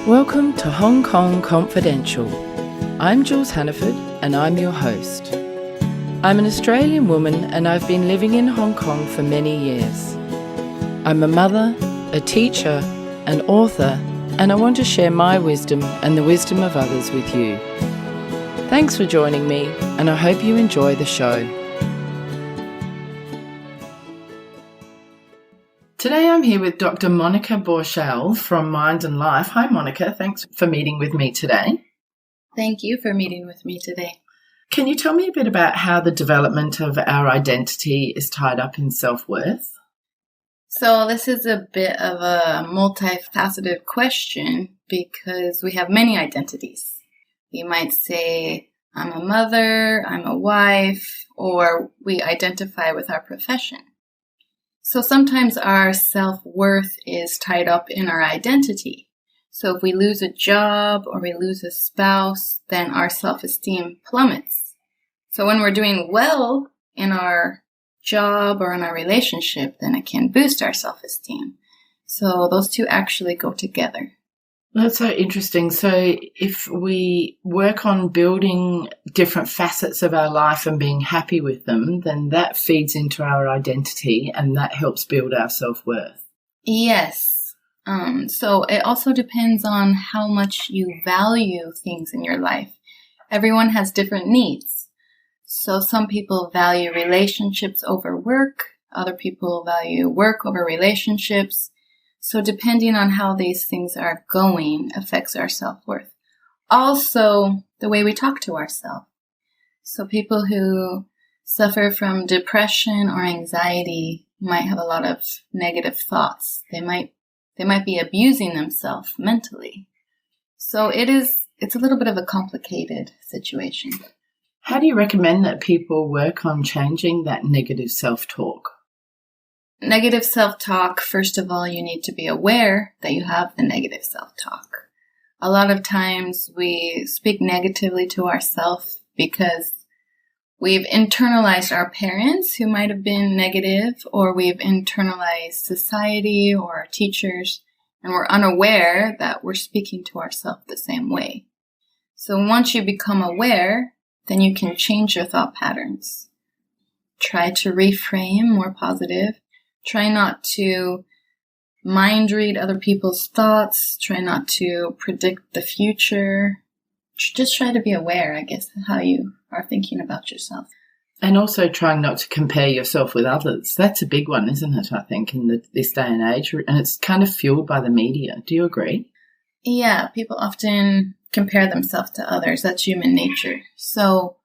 Welcome to Hong Kong Confidential. I'm Jules Hannaford and I'm your host. I'm an Australian woman and I've been living in Hong Kong for many years. I'm a mother, a teacher, an author, and I want to share my wisdom and the wisdom of others with you. Thanks for joining me and I hope you enjoy the show. Today I'm here with Dr. Monica Borschel from Mind and Life. Hi Monica, thanks for meeting with me today. Thank you for meeting with me today. Can you tell me a bit about how the development of our identity is tied up in self-worth? So this is a bit of a multifaceted question because we have many identities. You might say, I'm a mother, I'm a wife, or we identify with our profession. So sometimes our self-worth is tied up in our identity. So if we lose a job or we lose a spouse, then our self-esteem plummets. So when we're doing well in our job or in our relationship, then it can boost our self-esteem. So those two actually go together. That's so interesting. So if we work on building different facets of our life and being happy with them, then that feeds into our identity and that helps build our self-worth. Yes. So it also depends on how much you value things in your life. Everyone has different needs. So some people value relationships over work. Other people value work over relationships. So depending on how these things are going affects our self-worth. Also, the way we talk to ourselves. So people who suffer from depression or anxiety might have a lot of negative thoughts. They might be abusing themselves mentally. So it's a little bit of a complicated situation. How do you recommend that people work on changing that negative self-talk? Negative self-talk, first of all, you need to be aware that you have the negative self-talk. A lot of times we speak negatively to ourselves because we've internalized our parents who might have been negative, or we've internalized society or our teachers, and we're unaware that we're speaking to ourselves the same way. So once you become aware, then you can change your thought patterns. Try to reframe more positive. Try not to mind read other people's thoughts. Try not to predict the future. Just try to be aware, I guess, of how you are thinking about yourself. And also trying not to compare yourself with others. That's a big one, isn't it, I think, in this day and age? And it's kind of fueled by the media. Do you agree? Yeah, people often compare themselves to others. That's human nature. So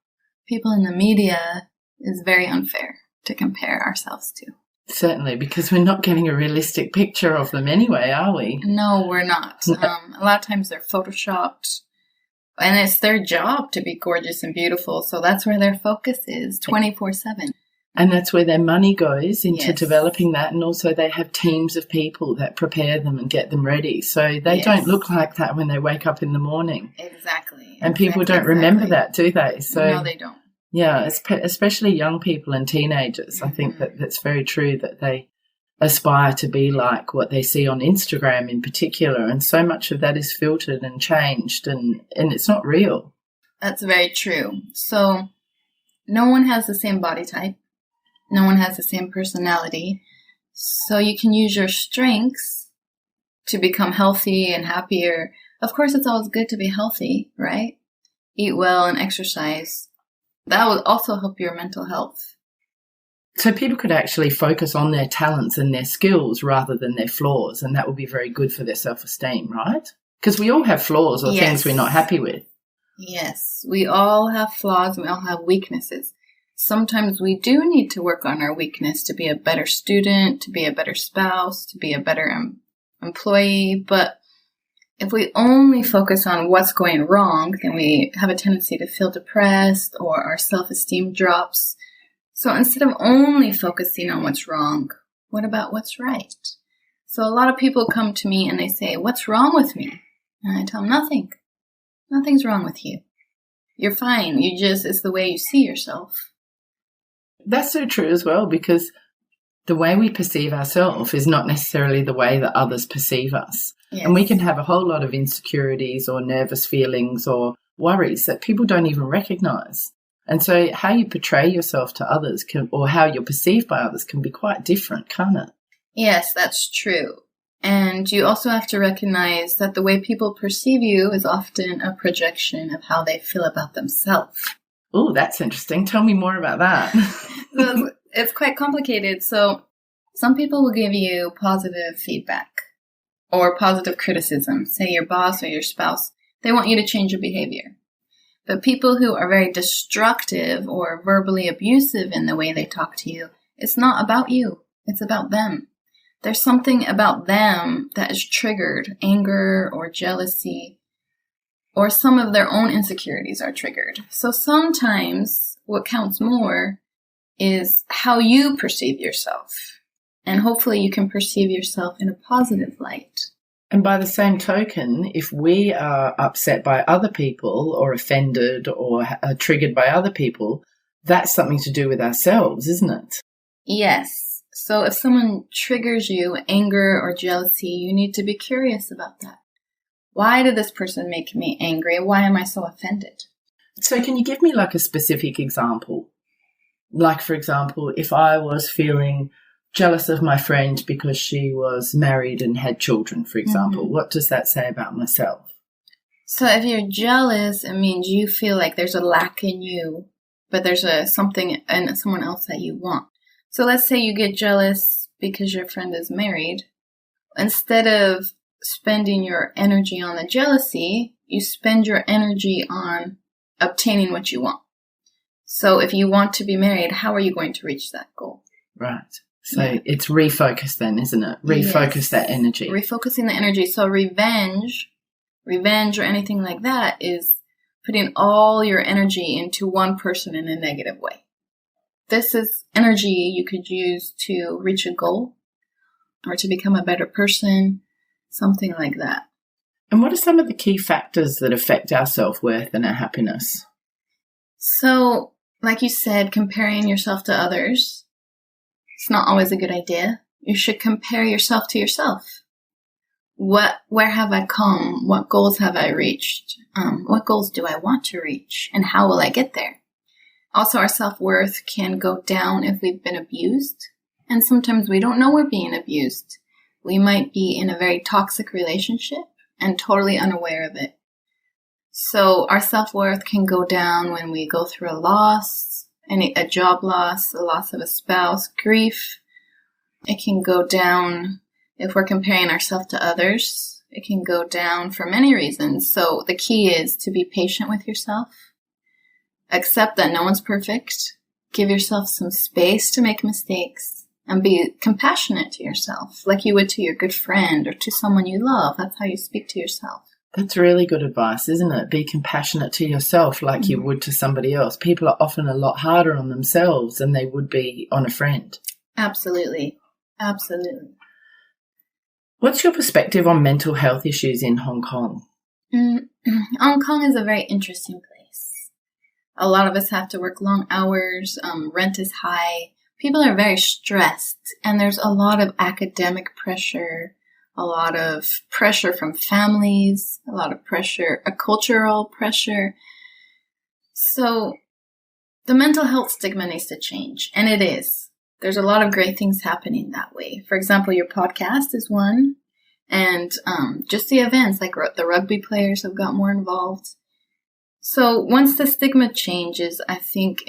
people in the media is very unfair to compare ourselves to. Certainly, because we're not getting a realistic picture of them anyway, are we? No, we're not. A lot of times they're photoshopped, and it's their job to be gorgeous and beautiful, so that's where their focus is, 24/7. And that's where their money goes into Yes. developing that, and also they have teams of people that prepare them and get them ready. So they Yes. don't look like that when they wake up in the morning. Exactly. And people don't remember that, do they? So No, they don't. yeah, especially young people and teenagers. I think that's very true, that they aspire to be like what they see on Instagram in particular. And so much of that is filtered and changed and it's not real. That's very true. So no one has the same body type. No one has the same personality. So you can use your strengths to become healthy and happier. Of course, it's always good to be healthy, right? Eat well and exercise. That will also help your mental health. So people could actually focus on their talents and their skills rather than their flaws, and that would be very good for their self-esteem, right? Because we all have flaws or Yes. things we're not happy with. Yes, we all have flaws and we all have weaknesses. Sometimes we do need to work on our weakness to be a better student, to be a better spouse, to be a better employee, but if we only focus on what's going wrong, then we have a tendency to feel depressed or our self-esteem drops. So instead of only focusing on what's wrong, what about what's right? So a lot of people come to me and they say, what's wrong with me? And I tell them, nothing. Nothing's wrong with you. You're fine. It's the way you see yourself. That's so true as well, because the way we perceive ourselves is not necessarily the way that others perceive us. Yes. And we can have a whole lot of insecurities or nervous feelings or worries that people don't even recognize. And so how you portray yourself to others or how you're perceived by others can be quite different, can't it? Yes, that's true. And you also have to recognize that the way people perceive you is often a projection of how they feel about themselves. Oh, that's interesting. Tell me more about that. So it's quite complicated. So some people will give you positive feedback or positive criticism. Say your boss or your spouse, they want you to change your behavior. But people who are very destructive or verbally abusive in the way they talk to you, it's not about you. It's about them. There's something about them that is triggered, anger or jealousy, or some of their own insecurities are triggered. So sometimes what counts more is how you perceive yourself. And hopefully you can perceive yourself in a positive light. And by the same token, if we are upset by other people or offended or triggered by other people, that's something to do with ourselves, isn't it? Yes. So if someone triggers you, anger or jealousy, you need to be curious about that. Why did this person make me angry? Why am I so offended? So can you give me like a specific example? Like, for example, if I was feeling jealous of my friend because she was married and had children, for example, what does that say about myself? So if you're jealous, it means you feel like there's a lack in you, but there's something in someone else that you want. So let's say you get jealous because your friend is married. Instead of spending your energy on the jealousy, you spend your energy on obtaining what you want. So if you want to be married, how are you going to reach that goal? Right. So it's refocus then, isn't it? Refocus that energy. Refocusing the energy. So revenge or anything like that is putting all your energy into one person in a negative way. This is energy you could use to reach a goal or to become a better person, something like that. And what are some of the key factors that affect our self-worth and our happiness? So, like you said, comparing yourself to others, it's not always a good idea. You should compare yourself to yourself. Where have I come? What goals have I reached? What goals do I want to reach? And how will I get there? Also, our self-worth can go down if we've been abused. And sometimes we don't know we're being abused. We might be in a very toxic relationship and totally unaware of it. So our self-worth can go down when we go through a loss, a job loss, a loss of a spouse, grief. It can go down if we're comparing ourselves to others. It can go down for many reasons. So the key is to be patient with yourself. Accept that no one's perfect. Give yourself some space to make mistakes and be compassionate to yourself like you would to your good friend or to someone you love. That's how you speak to yourself. That's really good advice, isn't it? Be compassionate to yourself like you would to somebody else. People are often a lot harder on themselves than they would be on a friend. Absolutely. Absolutely. What's your perspective on mental health issues in Hong Kong? Hong Kong is a very interesting place. A lot of us have to work long hours. Rent is high. People are very stressed, and there's a lot of academic pressure, a lot of pressure from families, a lot of pressure, a cultural pressure. So the mental health stigma needs to change, and it is. There's a lot of great things happening that way. For example, your podcast is one, and just the events, like the rugby players have got more involved. So once the stigma changes, I think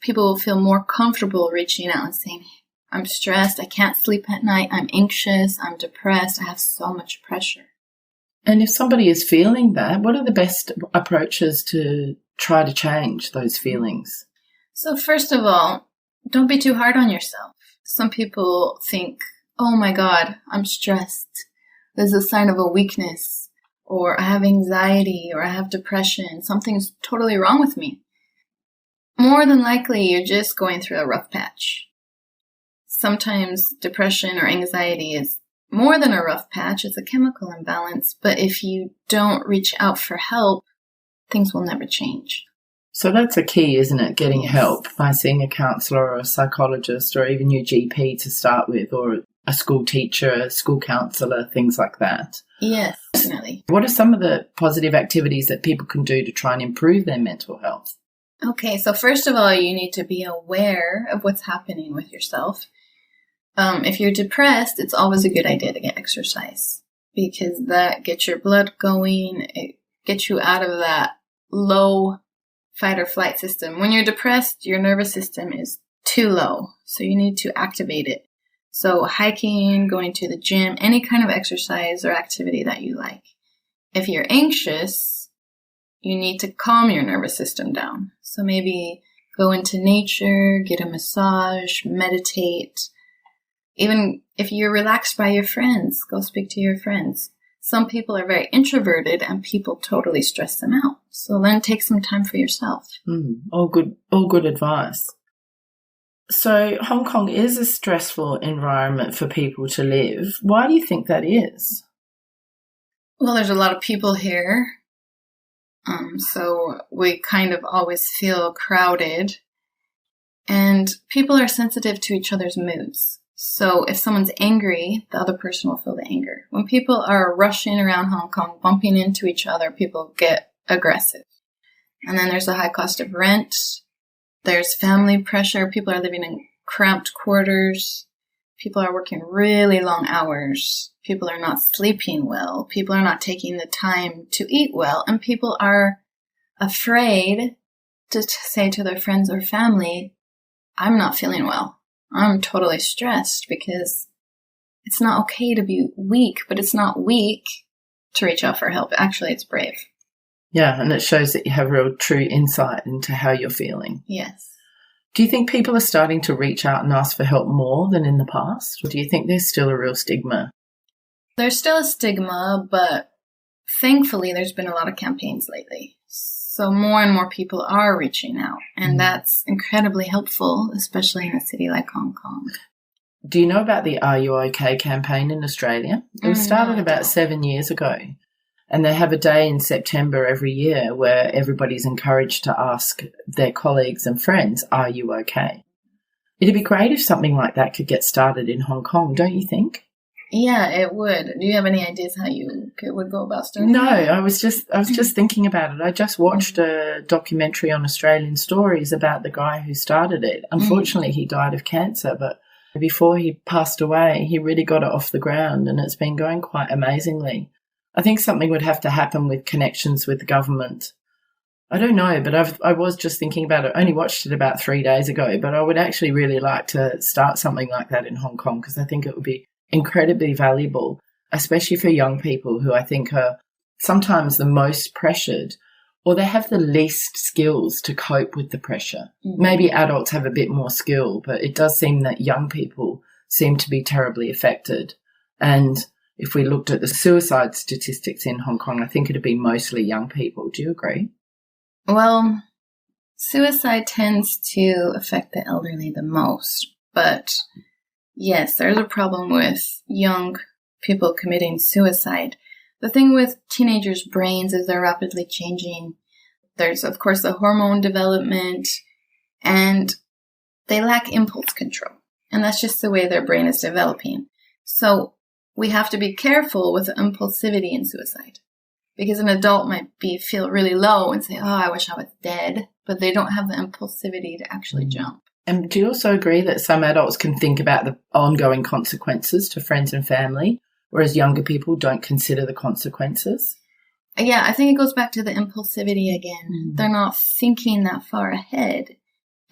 people will feel more comfortable reaching out and saying, I'm stressed, I can't sleep at night, I'm anxious, I'm depressed, I have so much pressure. And if somebody is feeling that, what are the best approaches to try to change those feelings? So first of all, don't be too hard on yourself. Some people think, oh my God, I'm stressed. This is a sign of a weakness. Or I have anxiety, or I have depression. Something's totally wrong with me. More than likely, you're just going through a rough patch. Sometimes depression or anxiety is more than a rough patch. It's a chemical imbalance. But if you don't reach out for help, things will never change. So that's a key, isn't it? Getting help by seeing a counsellor or a psychologist or even your GP to start with, or a school teacher, a school counsellor, things like that. Yes, definitely. What are some of the positive activities that people can do to try and improve their mental health? Okay, so first of all, you need to be aware of what's happening with yourself. If you're depressed, it's always a good idea to get exercise because that gets your blood going. It gets you out of that low fight or flight system. When you're depressed, your nervous system is too low, so you need to activate it. So hiking, going to the gym, any kind of exercise or activity that you like. If you're anxious, you need to calm your nervous system down. So maybe go into nature, get a massage, meditate. Even if you're relaxed by your friends, go speak to your friends. Some people are very introverted and people totally stress them out. So then take some time for yourself. All good advice. So Hong Kong is a stressful environment for people to live. Why do you think that is? Well, there's a lot of people here. So we kind of always feel crowded. And people are sensitive to each other's moods. So if someone's angry, the other person will feel the anger. When people are rushing around Hong Kong, bumping into each other, people get aggressive. And then there's a high cost of rent. There's family pressure. People are living in cramped quarters. People are working really long hours. People are not sleeping well. People are not taking the time to eat well. And people are afraid to say to their friends or family, I'm not feeling well. I'm totally stressed because it's not okay to be weak, but it's not weak to reach out for help. Actually, it's brave. Yeah, and it shows that you have real true insight into how you're feeling. Yes. Do you think people are starting to reach out and ask for help more than in the past? Or do you think there's still a real stigma? There's still a stigma, but thankfully there's been a lot of campaigns lately. So more and more people are reaching out, and that's incredibly helpful, especially in a city like Hong Kong. Do you know about the Are You OK campaign in Australia? It was started about 7 years ago, and they have a day in September every year where everybody's encouraged to ask their colleagues and friends, are you okay? It'd be great if something like that could get started in Hong Kong, don't you think? Yeah, it would. Do you have any ideas how you would go about starting No, that? I was just thinking about it. I just watched a documentary on Australian Stories about the guy who started it. Unfortunately, he died of cancer, but before he passed away, he really got it off the ground, and it's been going quite amazingly. I think something would have to happen with connections with the government. I don't know, but I was just thinking about it. I only watched it about 3 days ago, but I would actually really like to start something like that in Hong Kong because I think it would be incredibly valuable, especially for young people who I think are sometimes the most pressured or they have the least skills to cope with the pressure. Maybe adults have a bit more skill, but it does seem that young people seem to be terribly affected. And if we looked at the suicide statistics in Hong Kong, I think it'd be mostly young people. Do you agree? Well, suicide tends to affect the elderly the most, but yes, there's a problem with young people committing suicide. The thing with teenagers' brains is they're rapidly changing. There's, of course, the hormone development, and they lack impulse control. And that's just the way their brain is developing. So we have to be careful with the impulsivity in suicide. Because an adult might feel really low and say, oh, I wish I was dead. But they don't have the impulsivity to actually jump. And do you also agree that some adults can think about the ongoing consequences to friends and family, whereas younger people don't consider the consequences? Yeah, I think it goes back to the impulsivity again. They're not thinking that far ahead.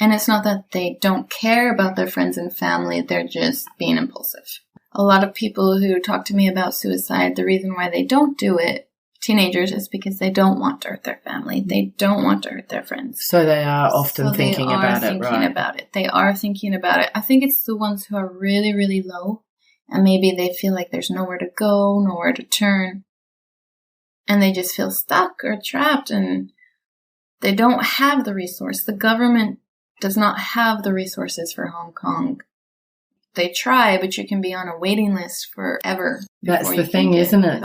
And it's not that they don't care about their friends and family, they're just being impulsive. A lot of people who talk to me about suicide, the reason why they don't do it, teenagers, is because they don't want to hurt their family. They don't want to hurt their friends. So they are often thinking about it, right? They are thinking about it. I think it's the ones who are really, really low, and maybe they feel like there's nowhere to go, nowhere to turn, and they just feel stuck or trapped, and they don't have the resource. The government does not have the resources for Hong Kong. They try, but you can be on a waiting list forever. That's the thing, isn't it?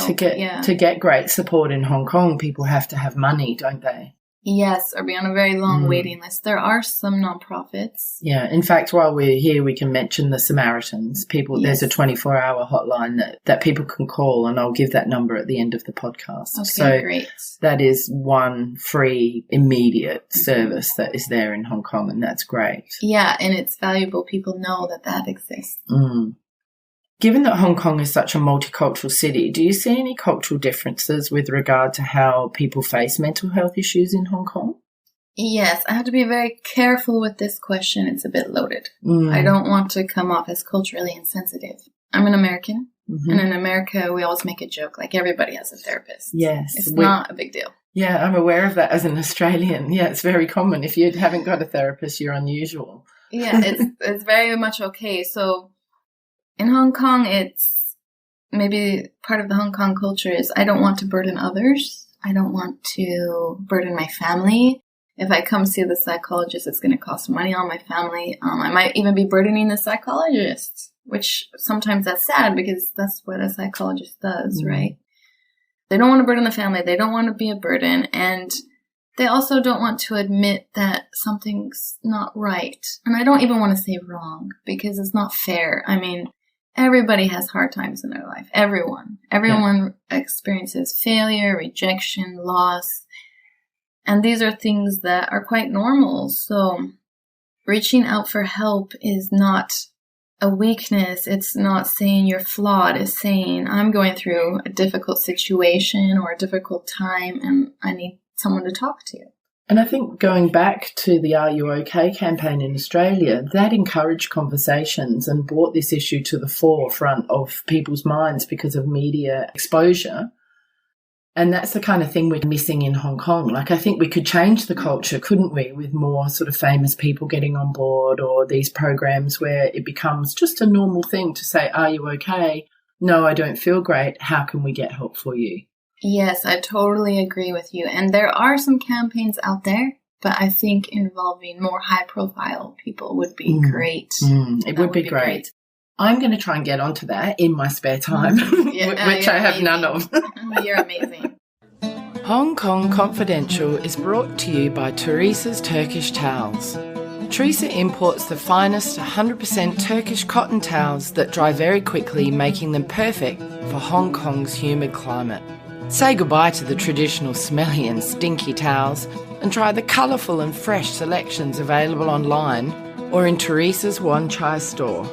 To get great support in Hong Kong, people have to have money, don't they? Yes, or be on a very long waiting list. There are some nonprofits. Yeah. In fact, while we're here, we can mention the Samaritans. There's a 24-hour hotline that people can call, and I'll give that number at the end of the podcast. Okay, so great. That is one free, immediate service that is there in Hong Kong, and that's great. Yeah, and it's valuable. People know that exists. Given that Hong Kong is such a multicultural city, do you see any cultural differences with regard to how people face mental health issues in Hong Kong? Yes, I have to be very careful with this question. It's a bit loaded. I don't want to come off as culturally insensitive. I'm an American, and in America, we always make a joke, like everybody has a therapist. Yes. It's not a big deal. Yeah, I'm aware of that as an Australian. Yeah, it's very common. If you haven't got a therapist, you're unusual. Yeah, it's very much okay. So in Hong Kong, it's maybe part of the Hong Kong culture is I don't want to burden others. I don't want to burden my family. If I come see the psychologist, it's going to cost money on my family. I might even be burdening the psychologist, which sometimes that's sad because that's what a psychologist does, right? They don't want to burden the family. They don't want to be a burden. And they also don't want to admit that something's not right. And I don't even want to say wrong because it's not fair. I mean, everybody has hard times in their life. Everyone experiences failure, rejection, loss. And these are things that are quite normal. So reaching out for help is not a weakness. It's not saying you're flawed. It's saying I'm going through a difficult situation or a difficult time and I need someone to talk to. And I think going back to the Are You OK campaign in Australia, that encouraged conversations and brought this issue to the forefront of people's minds because of media exposure. And that's the kind of thing we're missing in Hong Kong. Like, I think we could change the culture, couldn't we, with more sort of famous people getting on board or these programs where it becomes just a normal thing to say, are you okay? No, I don't feel great. How can we get help for you? Yes, I totally agree with you. And there are some campaigns out there, but I think involving more high-profile people would be great. It would be great. I'm going to try and get onto that in my spare time, which I have none of. You're amazing. Hong Kong Confidential is brought to you by Teresa's Turkish Towels. Teresa imports the finest 100% Turkish cotton towels that dry very quickly, making them perfect for Hong Kong's humid climate. Say goodbye to the traditional smelly and stinky towels and try the colourful and fresh selections available online or in Teresa's Wan Chai store.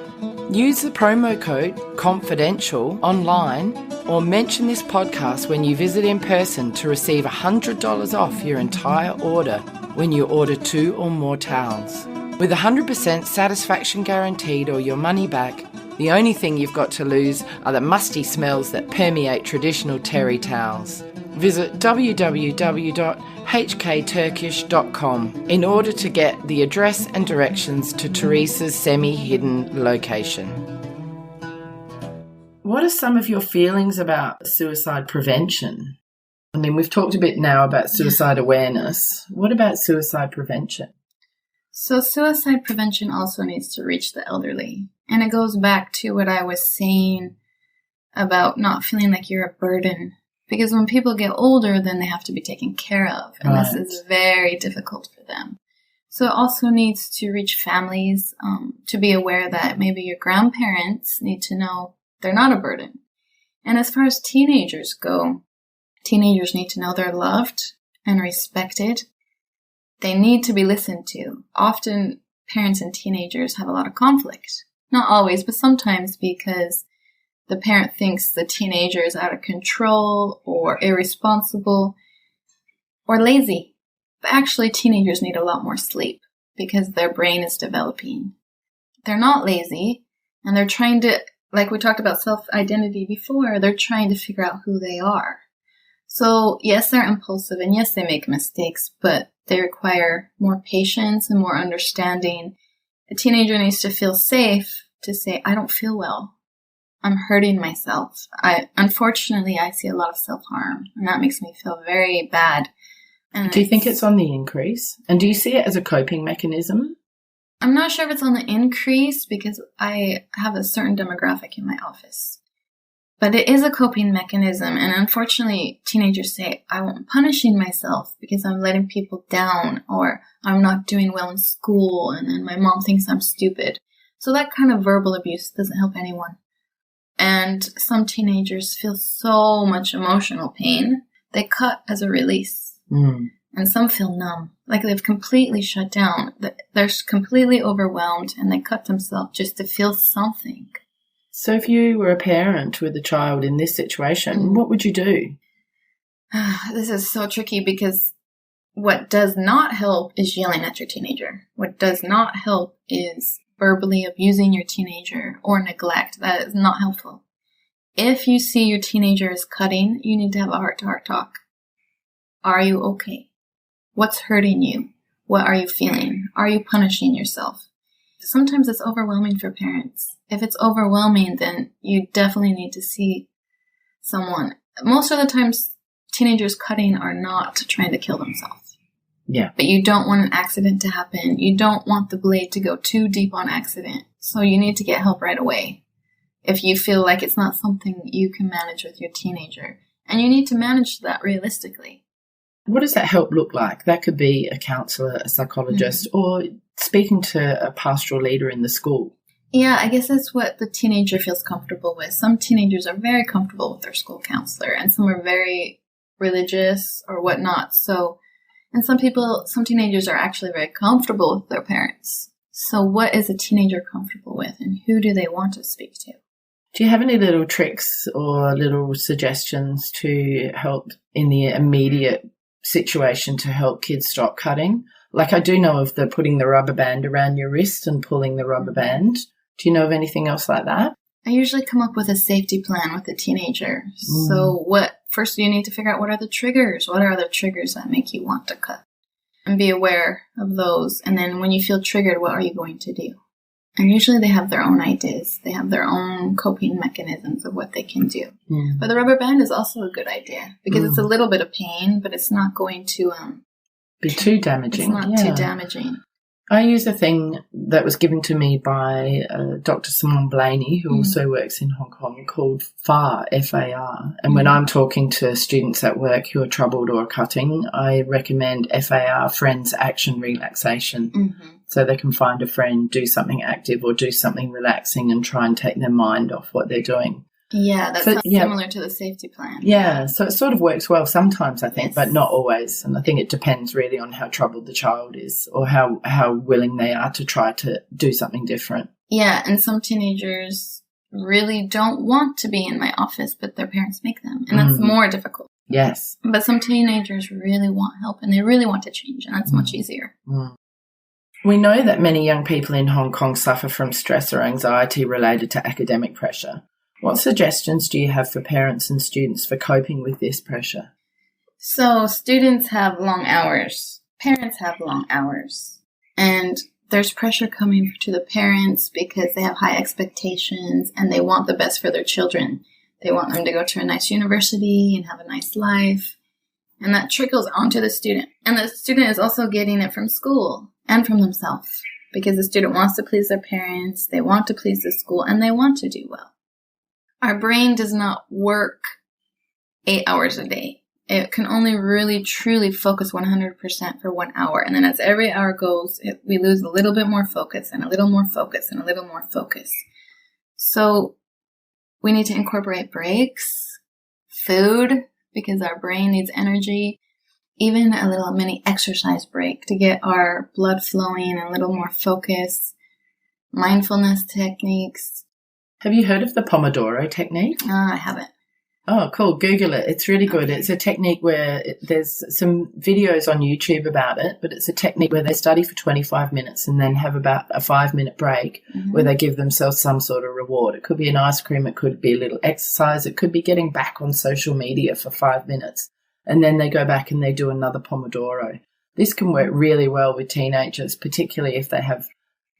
Use the promo code CONFIDENTIAL online or mention this podcast when you visit in person to receive $100 off your entire order when you order 2 or more towels. With 100% satisfaction guaranteed or your money back, the only thing you've got to lose are the musty smells that permeate traditional terry towels. Visit www.hkturkish.com in order to get the address and directions to Teresa's semi-hidden location. What are some of your feelings about suicide prevention? I mean, we've talked a bit now about suicide awareness. What about suicide prevention? So suicide prevention also needs to reach the elderly. And it goes back to what I was saying about not feeling like you're a burden. Because when people get older, then they have to be taken care of. And this is very difficult for them. So it also needs to reach families to be aware that maybe your grandparents need to know they're not a burden. And as far as teenagers go, teenagers need to know they're loved and respected. They need to be listened to. Often parents and teenagers have a lot of conflict. Not always, but sometimes because the parent thinks the teenager is out of control or irresponsible or lazy. But actually, teenagers need a lot more sleep because their brain is developing. They're not lazy, and they're trying to, like we talked about self-identity before, they're trying to figure out who they are. So yes, they're impulsive, and yes, they make mistakes, but they require more patience and more understanding. A teenager needs to feel safe to say, I don't feel well. I'm hurting myself. Unfortunately, I see a lot of self-harm, and that makes me feel very bad. And do you think it's on the increase? And do you see it as a coping mechanism? I'm not sure if it's on the increase because I have a certain demographic in my office. But it is a coping mechanism. And unfortunately, teenagers say, I'm punishing myself because I'm letting people down, or I'm not doing well in school, and then my mom thinks I'm stupid. So that kind of verbal abuse doesn't help anyone. And some teenagers feel so much emotional pain, they cut as a release. And some feel numb, like they've completely shut down. They're completely overwhelmed, and they cut themselves just to feel something. So if you were a parent with a child in this situation, what would you do? This is so tricky, because what does not help is yelling at your teenager. What does not help is verbally abusing your teenager or neglect. That is not helpful. If you see your teenager is cutting, you need to have a heart-to-heart talk. Are you okay? What's hurting you? What are you feeling? Are you punishing yourself? Sometimes it's overwhelming for parents. If it's overwhelming, then you definitely need to see someone. Most of the times, teenagers cutting are not trying to kill themselves. Yeah. But you don't want an accident to happen. You don't want the blade to go too deep on accident. So you need to get help right away if you feel like it's not something you can manage with your teenager. And you need to manage that realistically. What does that help look like? That could be a counsellor, a psychologist, or speaking to a pastoral leader in the school. Yeah, I guess that's what the teenager feels comfortable with. Some teenagers are very comfortable with their school counselor, and some are very religious or whatnot. So, and some teenagers are actually very comfortable with their parents. So what is a teenager comfortable with, and who do they want to speak to? Do you have any little tricks or little suggestions to help in the immediate situation to help kids stop cutting? Like, I do know of the putting the rubber band around your wrist and pulling the rubber band. Do you know of anything else like that? I usually come up with a safety plan with the teenager. So first you need to figure out what are the triggers? What are the triggers that make you want to cut? And be aware of those. And then when you feel triggered, what are you going to do? And usually they have their own ideas. They have their own coping mechanisms of what they can do. But the rubber band is also a good idea, because it's a little bit of pain, but it's not going to be too damaging. It's not too damaging. I use a thing that was given to me by Dr. Simone Blaney, who also works in Hong Kong, called FAR, F-A-R. And when I'm talking to students at work who are troubled or cutting, I recommend FAR, Friends Action Relaxation. So they can find a friend, do something active or do something relaxing, and try and take their mind off what they're doing. Yeah, that sounds similar to the safety plan. Yeah, so it sort of works well sometimes, I think, but not always. And I think it depends really on how troubled the child is, or how willing they are to try to do something different. Yeah, and some teenagers really don't want to be in my office, but their parents make them. And that's more difficult. Yes. But some teenagers really want help, and they really want to change, and that's much easier. We know that many young people in Hong Kong suffer from stress or anxiety related to academic pressure. What suggestions do you have for parents and students for coping with this pressure? So students have long hours. Parents have long hours. And there's pressure coming to the parents because they have high expectations and they want the best for their children. They want them to go to a nice university and have a nice life. And that trickles onto the student. And the student is also getting it from school and from themselves, because the student wants to please their parents, they want to please the school, and they want to do well. Our brain does not work 8 hours a day. It can only really, truly focus 100% for 1 hour. And then as every hour goes, we lose a little bit more focus and a little more focus and a little more focus. So we need to incorporate breaks, food, because our brain needs energy, even a little mini exercise break to get our blood flowing and a little more focus, mindfulness techniques. Have you heard of the Pomodoro technique? I haven't. Oh, cool. Google it. It's really good. Okay. It's a technique where there's some videos on YouTube about it, but it's a technique where they study for 25 minutes and then have about a 5-minute break where they give themselves some sort of reward. It could be an ice cream. It could be a little exercise. It could be getting back on social media for 5 minutes. And then they go back and they do another Pomodoro. This can work really well with teenagers, particularly if they have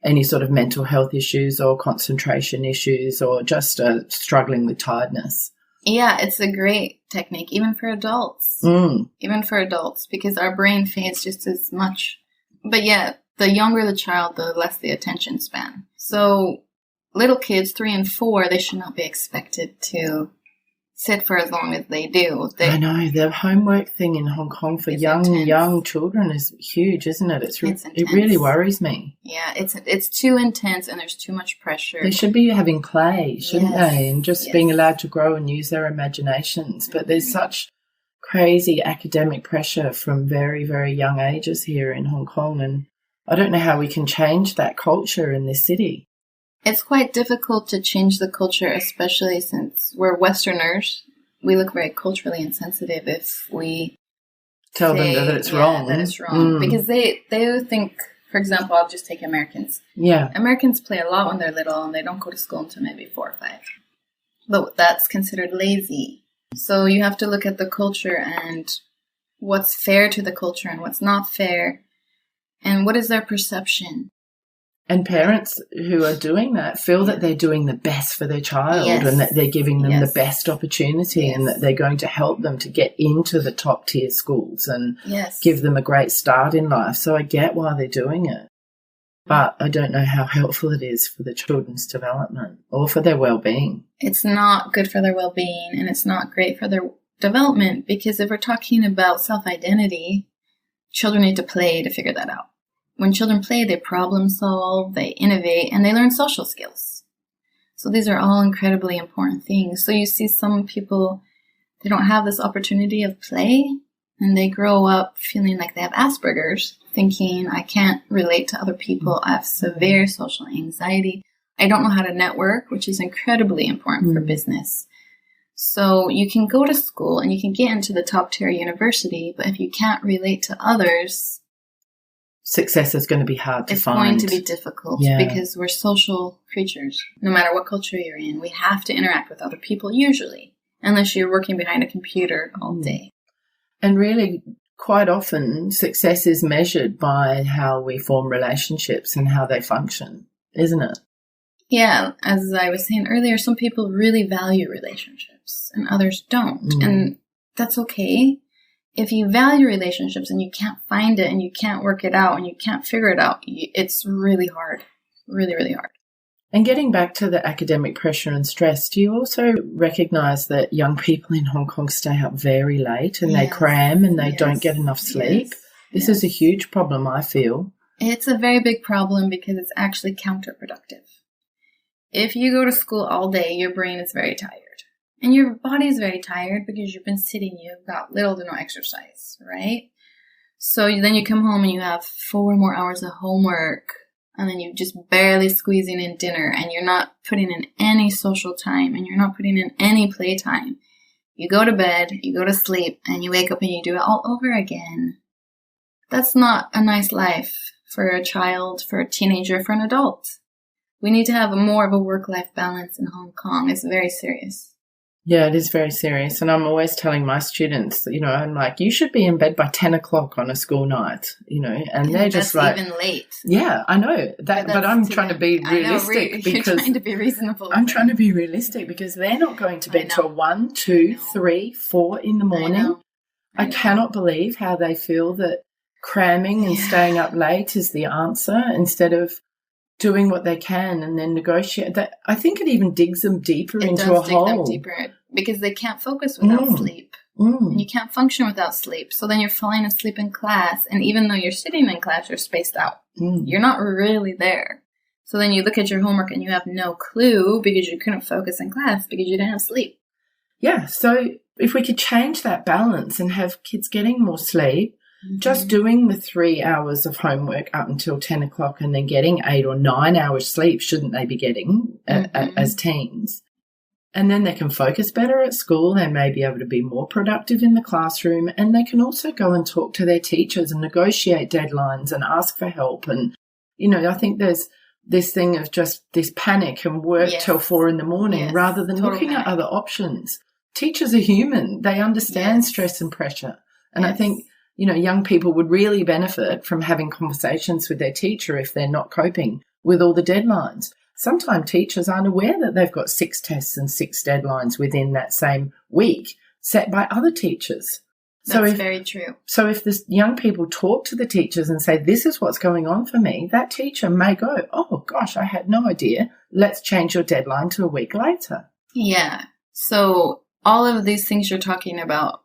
any sort of mental health issues or concentration issues or just struggling with tiredness. Yeah, it's a great technique, even for adults. Even for adults, because our brain fades just as much. But yeah, the younger the child, the less the attention span. So little kids, 3 and 4, they should not be expected to sit for as long as they do. I know. The homework thing in Hong Kong for young children is huge, isn't it? It really worries me. Yeah, it's too intense and there's too much pressure. They should be having play, shouldn't they? And just being allowed to grow and use their imaginations. But there's such crazy academic pressure from very, very young ages here in Hong Kong. And I don't know how we can change that culture in this city. It's quite difficult to change the culture, especially since we're Westerners. We look very culturally insensitive if we tell them that it's wrong. That it's wrong. Because they think, for example, I'll just take Americans. Yeah. Americans play a lot when they're little and they don't go to school until maybe 4 or 5. But that's considered lazy. So you have to look at the culture and what's fair to the culture and what's not fair. And what is their perception? And parents who are doing that feel that they're doing the best for their child and that they're giving them the best opportunity and that they're going to help them to get into the top tier schools and give them a great start in life. So I get why they're doing it. But I don't know how helpful it is for the children's development or for their well-being. It's not good for their well-being and it's not great for their development because if we're talking about self-identity, children need to play to figure that out. When children play, they problem solve, they innovate, and they learn social skills. So these are all incredibly important things. So you see some people, they don't have this opportunity of play, and they grow up feeling like they have Asperger's, thinking, I can't relate to other people, I have severe social anxiety, I don't know how to network, which is incredibly important for business. So you can go to school and you can get into the top tier university, but if you can't relate to others, success is going to be hard to find. It's going to be difficult because we're social creatures. No matter what culture you're in, we have to interact with other people usually, unless you're working behind a computer all day. And really, quite often, success is measured by how we form relationships and how they function, isn't it? Yeah, as I was saying earlier, some people really value relationships and others don't. And that's okay. If you value relationships and you can't find it and you can't work it out and you can't figure it out, it's really hard. Really, really hard. And getting back to the academic pressure and stress, do you also recognise that young people in Hong Kong stay up very late and they cram and they don't get enough sleep? This is a huge problem, I feel. It's a very big problem because it's actually counterproductive. If you go to school all day, your brain is very tired. And your body is very tired because you've been sitting, you've got little to no exercise, right? So then you come home and you have 4 more hours of homework and then you're just barely squeezing in dinner and you're not putting in any social time and you're not putting in any playtime. You go to bed, you go to sleep, and you wake up and you do it all over again. That's not a nice life for a child, for a teenager, for an adult. We need to have more of a work-life balance in Hong Kong. It's very serious. Yeah, it is very serious. And I'm always telling my students, I'm like, you should be in bed by 10 o'clock on a school night, and they're just like. That's even late. Yeah, I know that, but I'm trying to be realistic because. You're trying to be reasonable. I'm trying to be realistic because they're not going to bed till 1, 2, 3, 4 in the morning. I cannot believe how they feel that cramming and staying up late is the answer instead of doing what they can and then negotiate. That I think it even digs them deeper into a hole. It does dig them deeper because they can't focus without sleep. And you can't function without sleep. So then you're falling asleep in class, and even though you're sitting in class, you're spaced out. You're not really there. So then you look at your homework and you have no clue because you couldn't focus in class because you didn't have sleep. Yeah, so if we could change that balance and have kids getting more sleep, just doing the 3 hours of homework up until 10 o'clock and then getting 8 or 9 hours sleep, shouldn't they be getting as teens? And then they can focus better at school. They may be able to be more productive in the classroom, and they can also go and talk to their teachers and negotiate deadlines and ask for help. And, I think there's this thing of just this panic and work till 4 in the morning rather than looking at other options. Teachers are human. They understand stress and pressure. And I think young people would really benefit from having conversations with their teacher if they're not coping with all the deadlines. Sometimes teachers aren't aware that they've got 6 tests and 6 deadlines within that same week set by other teachers. That's very true. So if the young people talk to the teachers and say, this is what's going on for me, that teacher may go, oh, gosh, I had no idea. Let's change your deadline to a week later. Yeah. So all of these things you're talking about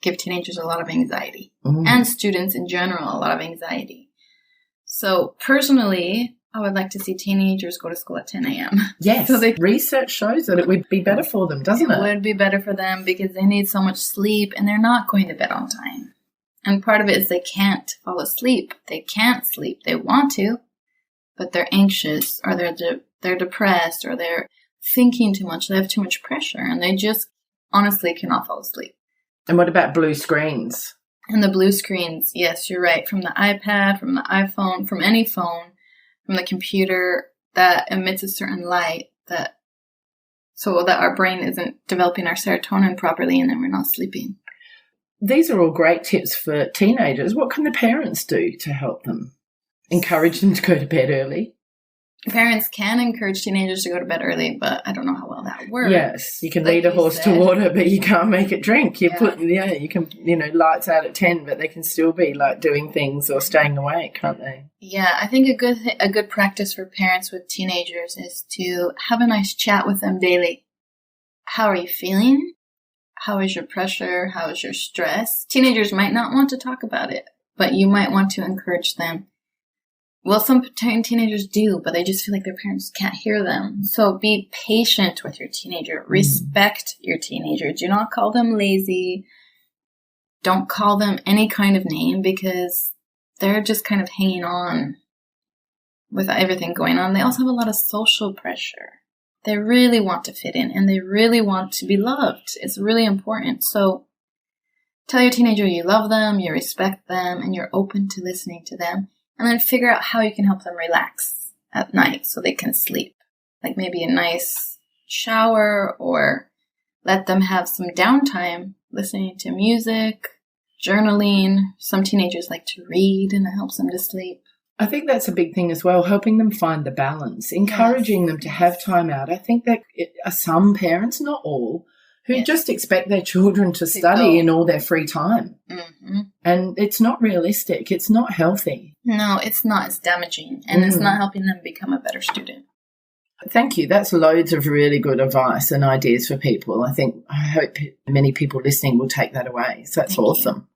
give teenagers a lot of anxiety, and students in general a lot of anxiety. So personally, I would like to see teenagers go to school at 10 a.m. Yes, so research shows that it would be better for them, doesn't it? It would be better for them because they need so much sleep and they're not going to bed on time. And part of it is they can't fall asleep. They can't sleep. They want to, but they're anxious, or they're depressed, or they're thinking too much. They have too much pressure, and they just honestly cannot fall asleep. And what about blue screens? And the blue screens, yes, you're right. From the iPad, from the iPhone, from any phone, from the computer, that emits a certain light so that our brain isn't developing our serotonin properly, and then we're not sleeping. These are all great tips for teenagers. What can the parents do to help them? Encourage them to go to bed early? Parents can encourage teenagers to go to bed early, but I don't know how well that works. Yes, you can lead a horse to water, but you can't make it drink. You can, lights out at 10, but they can still be like doing things or staying awake, can't they? Yeah, I think a good practice for parents with teenagers is to have a nice chat with them daily. How are you feeling? How is your pressure? How is your stress? Teenagers might not want to talk about it, but you might want to encourage them. Well, some teenagers do, but they just feel like their parents can't hear them. So be patient with your teenager. Respect your teenager. Do not call them lazy. Don't call them any kind of name, because they're just kind of hanging on with everything going on. They also have a lot of social pressure. They really want to fit in, and they really want to be loved. It's really important. So tell your teenager you love them, you respect them, and you're open to listening to them. And then figure out how you can help them relax at night so they can sleep. Like maybe a nice shower, or let them have some downtime listening to music, journaling. Some teenagers like to read, and it helps them to sleep. I think that's a big thing as well, helping them find the balance, encouraging them to have time out. I think that some parents, not all, who just expect their children to study in all their free time. Mm-hmm. And it's not realistic. It's not healthy. No, it's not. It's damaging. And it's not helping them become a better student. Thank you. That's loads of really good advice and ideas for people. I hope many people listening will take that away. So that's awesome.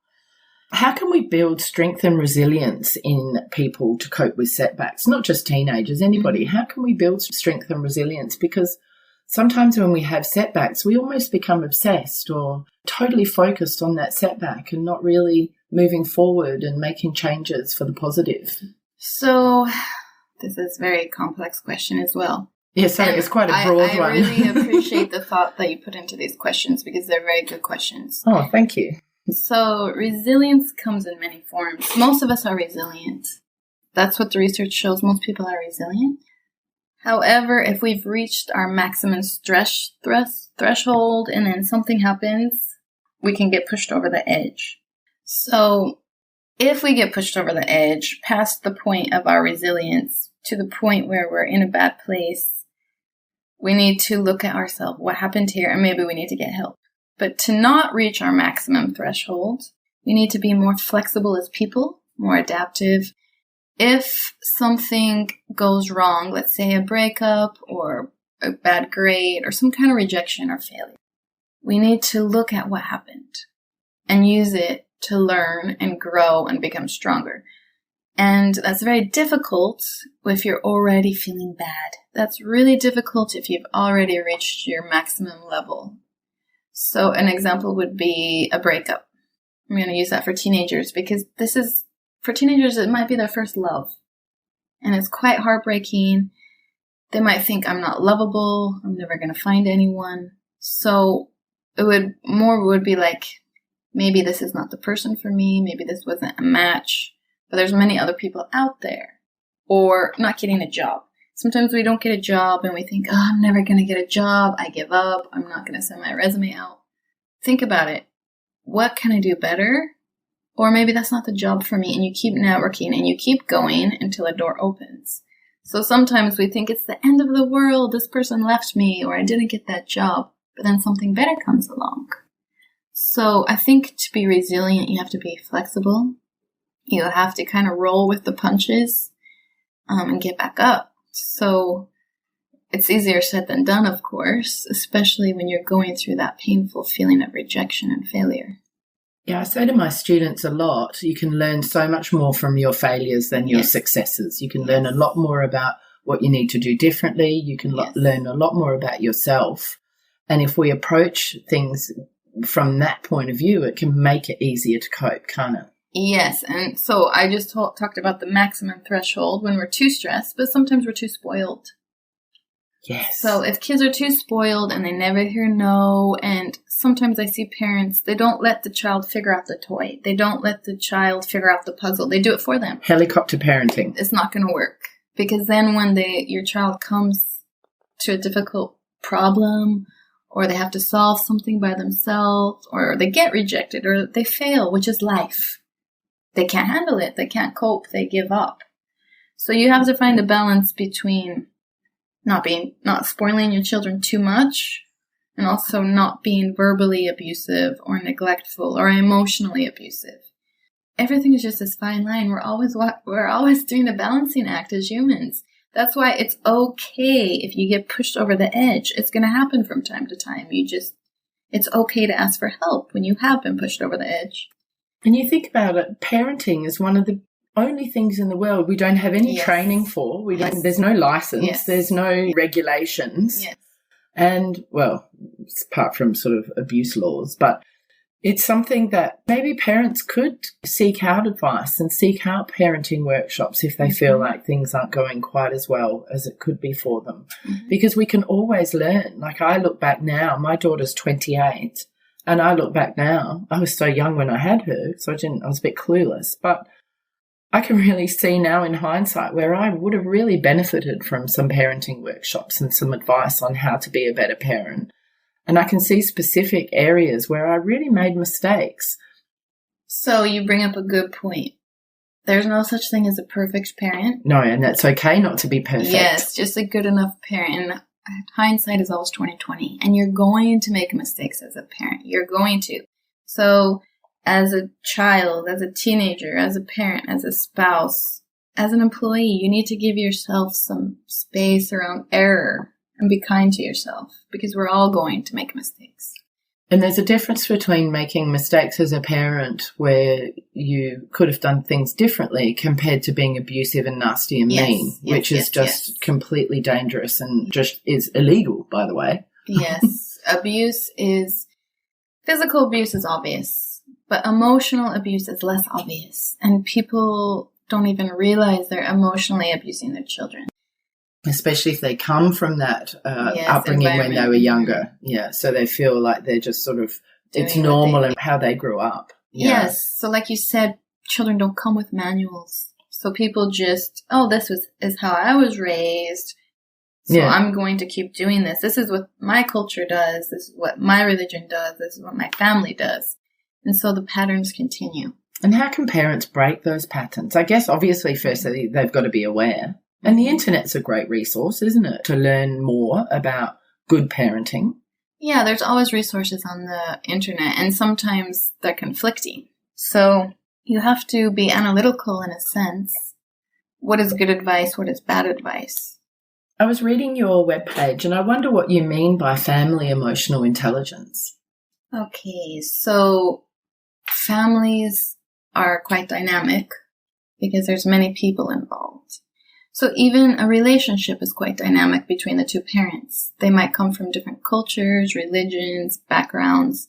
How can we build strength and resilience in people to cope with setbacks? Not just teenagers, anybody. How can we build strength and resilience? Because sometimes when we have setbacks, we almost become obsessed or totally focused on that setback and not really moving forward and making changes for the positive. So this is a very complex question as well. Yes, it's quite a broad one. I really appreciate the thought that you put into these questions, because they're very good questions. Oh, thank you. So resilience comes in many forms. Most of us are resilient. That's what the research shows. Most people are resilient. However, if we've reached our maximum stress threshold and then something happens, we can get pushed over the edge. So if we get pushed over the edge past the point of our resilience to the point where we're in a bad place, we need to look at ourselves. What happened here? And maybe we need to get help. But to not reach our maximum threshold, we need to be more flexible as people, more adaptive. If something goes wrong, let's say a breakup or a bad grade or some kind of rejection or failure, we need to look at what happened and use it to learn and grow and become stronger. And that's very difficult if you're already feeling bad. That's really difficult if you've already reached your maximum level. So an example would be a breakup. I'm going to use that for teenagers, because for teenagers, it might be their first love. And it's quite heartbreaking. They might think, I'm not lovable. I'm never going to find anyone. So it would be like, maybe this is not the person for me. Maybe this wasn't a match. But there's many other people out there. Or not getting a job. Sometimes we don't get a job and we think, I'm never going to get a job. I give up. I'm not going to send my resume out. Think about it. What can I do better? Or maybe that's not the job for me, and you keep networking and you keep going until a door opens. So sometimes we think it's the end of the world. This person left me, or I didn't get that job, but then something better comes along. So I think to be resilient, you have to be flexible. You have to kind of roll with the punches and get back up. So it's easier said than done, of course, especially when you're going through that painful feeling of rejection and failure. Yeah, I say to my students a lot, you can learn so much more from your failures than your successes. You can learn a lot more about what you need to do differently. You can learn a lot more about yourself. And if we approach things from that point of view, it can make it easier to cope, can't it? Yes, and so I just talked about the maximum threshold when we're too stressed, but sometimes we're too spoiled. Yes. So if kids are too spoiled and they never hear no, and sometimes I see parents, they don't let the child figure out the toy. They don't let the child figure out the puzzle. They do it for them. Helicopter parenting. It's not going to work, because then when your child comes to a difficult problem, or they have to solve something by themselves, or they get rejected, or they fail, which is life. They can't handle it. They can't cope. They give up. So you have to find a balance between not spoiling your children too much, and also not being verbally abusive or neglectful or emotionally abusive. Everything is just this fine line. We're always doing a balancing act as humans. That's why it's okay if you get pushed over the edge. It's going to happen from time to time. It's okay to ask for help when you have been pushed over the edge. And you think about it, parenting is one of the only things in the world we don't have any training for. There's no license. There's no regulations. Yes. And, well, apart from sort of abuse laws, but it's something that maybe parents could seek out advice and seek out parenting workshops if they feel like things aren't going quite as well as it could be for them. Mm-hmm. Because we can always learn. Like, I look back now, my daughter's 28, and I look back now, I was so young when I had her, so I was a bit clueless, but I can really see now in hindsight where I would have really benefited from some parenting workshops and some advice on how to be a better parent. And I can see specific areas where I really made mistakes. So you bring up a good point. There's no such thing as a perfect parent. No, and that's okay not to be perfect. Yes, just a good enough parent. And hindsight is always 20/20. And you're going to make mistakes as a parent. You're going to. So as a child, as a teenager, as a parent, as a spouse, as an employee, you need to give yourself some space around error and be kind to yourself, because we're all going to make mistakes. And there's a difference between making mistakes as a parent where you could have done things differently compared to being abusive and nasty and mean, which is just completely dangerous and just is illegal, by the way. Yes. Physical abuse is obvious, but emotional abuse is less obvious. And people don't even realize they're emotionally abusing their children. Especially if they come from that upbringing when they were younger. Yeah, so they feel like they're just sort of, it's normal in how they grew up. Yeah. Yes, so like you said, children don't come with manuals. So people just, this is how I was raised, so I'm going to keep doing this. This is what my culture does. This is what my religion does. This is what my family does. And so the patterns continue. And how can parents break those patterns? I guess obviously firstly they've got to be aware. And the internet's a great resource, isn't it, to learn more about good parenting? Yeah, there's always resources on the internet, and sometimes they're conflicting. So you have to be analytical in a sense. What is good advice? What is bad advice? I was reading your webpage, and I wonder what you mean by family emotional intelligence. Okay, so families are quite dynamic because there's many people involved. So even a relationship is quite dynamic between the two parents. They might come from different cultures, religions, backgrounds.